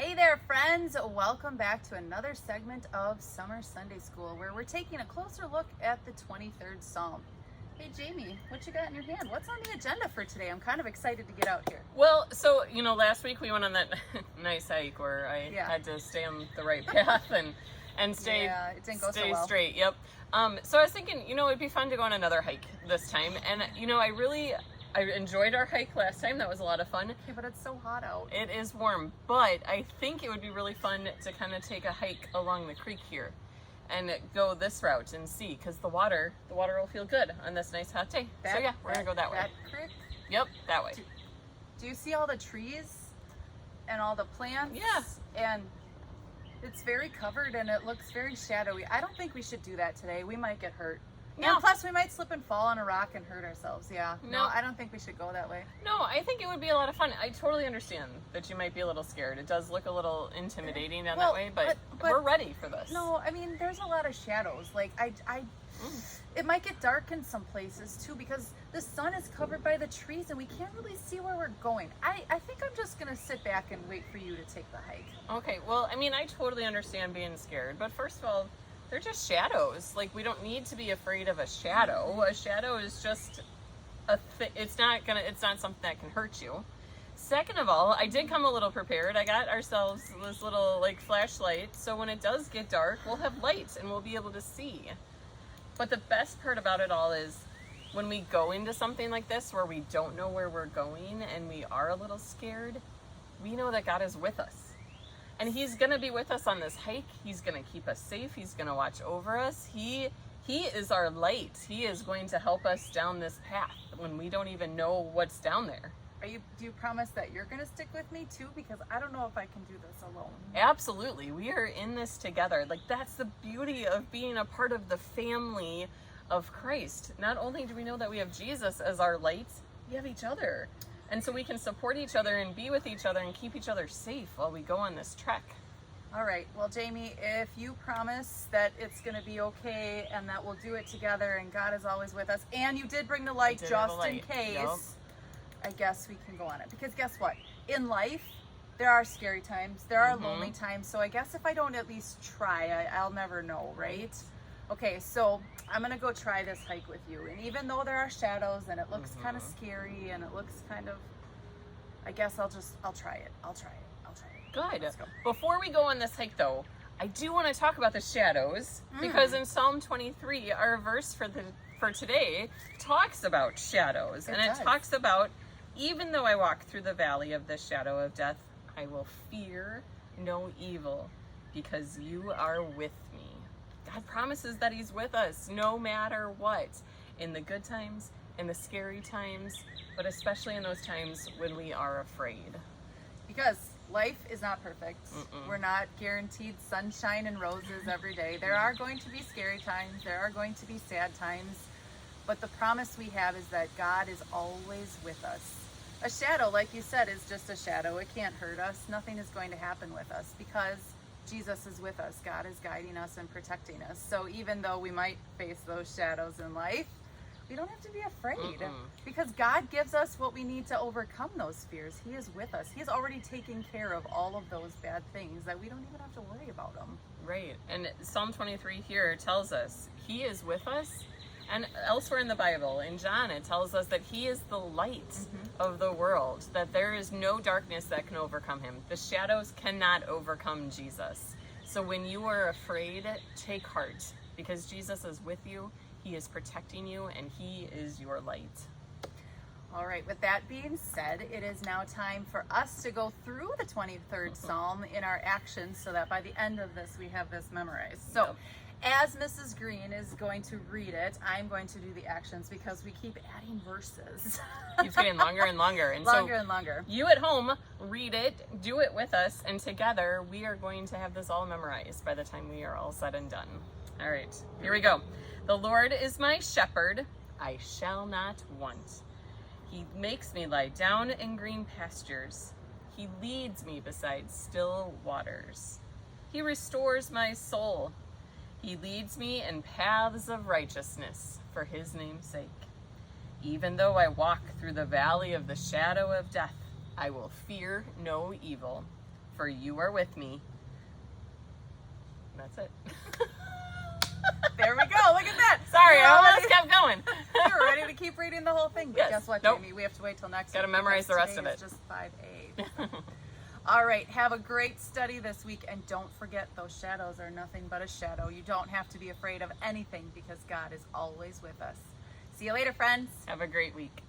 Hey there, friends. Welcome back to another segment of Summer Sunday School, where we're taking a closer look at the 23rd Psalm. Hey, Jamie, what you got in your hand? What's on the agenda for today? I'm kind of excited to get out here. Well, so, last week we went on that nice hike where I had to stay on the right path and stay, it didn't go stay so well. straight. Yep. So I was thinking, it'd be fun to go on another hike this time. And, I enjoyed our hike last time. That was a lot of fun. Okay, but it's so hot out. It is warm, but I think it would be really fun to kind of take a hike along the creek here and go this route and see, because the water will feel good on this nice hot day. We're gonna go that way. That creek? Yep, that way. Do you see all the trees and all the plants? Yeah. And it's very covered and it looks very shadowy. I don't think we should do that today. We might get hurt. No. And plus we might slip and fall on a rock and hurt ourselves. Yeah. No, I don't think we should go that way. No, I think it would be a lot of fun. I totally understand that you might be a little scared. It does look a little intimidating down that way, but we're ready for this. No, I mean, there's a lot of shadows. Like, it might get dark in some places too, because the sun is covered by the trees and we can't really see where we're going. I think I'm just gonna sit back and wait for you to take the hike. Okay, well, I totally understand being scared, but first of all, they're just shadows. Like, we don't need to be afraid of a shadow. A shadow is just it's not something that can hurt you. Second of all, I did come a little prepared. I got ourselves this little flashlight, so when it does get dark, we'll have lights and we'll be able to see. But the best part about it all is when we go into something like this where we don't know where we're going and we are a little scared, we know that God is with us. And he's going to be with us on this hike. He's going to keep us safe. He's going to watch over us. He is our light. He is going to help us down this path when we don't even know what's down there. Do you promise that you're going to stick with me too? Because I don't know if I can do this alone. Absolutely. We are in this together. That's the beauty of being a part of the family of Christ. Not only do we know that we have Jesus as our light, we have each other. And so we can support each other and be with each other and keep each other safe while we go on this trek. All right. Well, Jamie, if you promise that it's going to be okay and that we'll do it together and God is always with us, and you did bring the light just in case, yep. I guess we can go on it. Because guess what? In life, there are scary times. There are lonely times. So I guess if I don't at least try, I'll never know, right? Okay, so I'm going to go try this hike with you. And even though there are shadows and it looks kind of scary and it looks kind of, I guess I'll try it. I'll try it. Good. Let's go. Before we go on this hike, though, I do want to talk about the shadows because in Psalm 23, our verse for today talks about shadows. And it talks about, even though I walk through the valley of the shadow of death, I will fear no evil because you are with me. God promises that he's with us no matter what, in the good times, in the scary times, but especially in those times when we are afraid. Because life is not perfect. We're not guaranteed sunshine and roses every day. There are going to be scary times. There are going to be sad times. But the promise we have is that God is always with us. A shadow, like you said, is just a shadow. It can't hurt us. Nothing is going to happen with us because Jesus is with us. God is guiding us and protecting us. So even though we might face those shadows in life, we don't have to be afraid because God gives us what we need to overcome those fears. He is with us. He's already taken care of all of those bad things that we don't even have to worry about them. Right. And Psalm 23 here tells us he is with us. And elsewhere in the Bible, in John, it tells us that he is the light of the world, that there is no darkness that can overcome him. The shadows cannot overcome Jesus. So when you are afraid, take heart, because Jesus is with you, he is protecting you, and he is your light. All right, with that being said, it is now time for us to go through the 23rd Psalm in our actions so that by the end of this, we have this memorized. So. As Mrs. Green is going to read it, I'm going to do the actions because we keep adding verses. It's getting longer and longer. And longer and longer. You at home, read it, do it with us, and together we are going to have this all memorized by the time we are all said and done. All right, here we go. The Lord is my shepherd, I shall not want. He makes me lie down in green pastures. He leads me beside still waters. He restores my soul. He leads me in paths of righteousness for his name's sake. Even though I walk through the valley of the shadow of death, I will fear no evil, for you are with me. And that's it. There we go. Look at that. Sorry, We're I almost already- kept going. We're ready to keep reading the whole thing. But Yes. guess what, Nope. Jamie? We have to wait till next Gotta week memorize because the rest today of is it. just 5A. All right. Have a great study this week. And don't forget, those shadows are nothing but a shadow. You don't have to be afraid of anything because God is always with us. See you later, friends. Have a great week.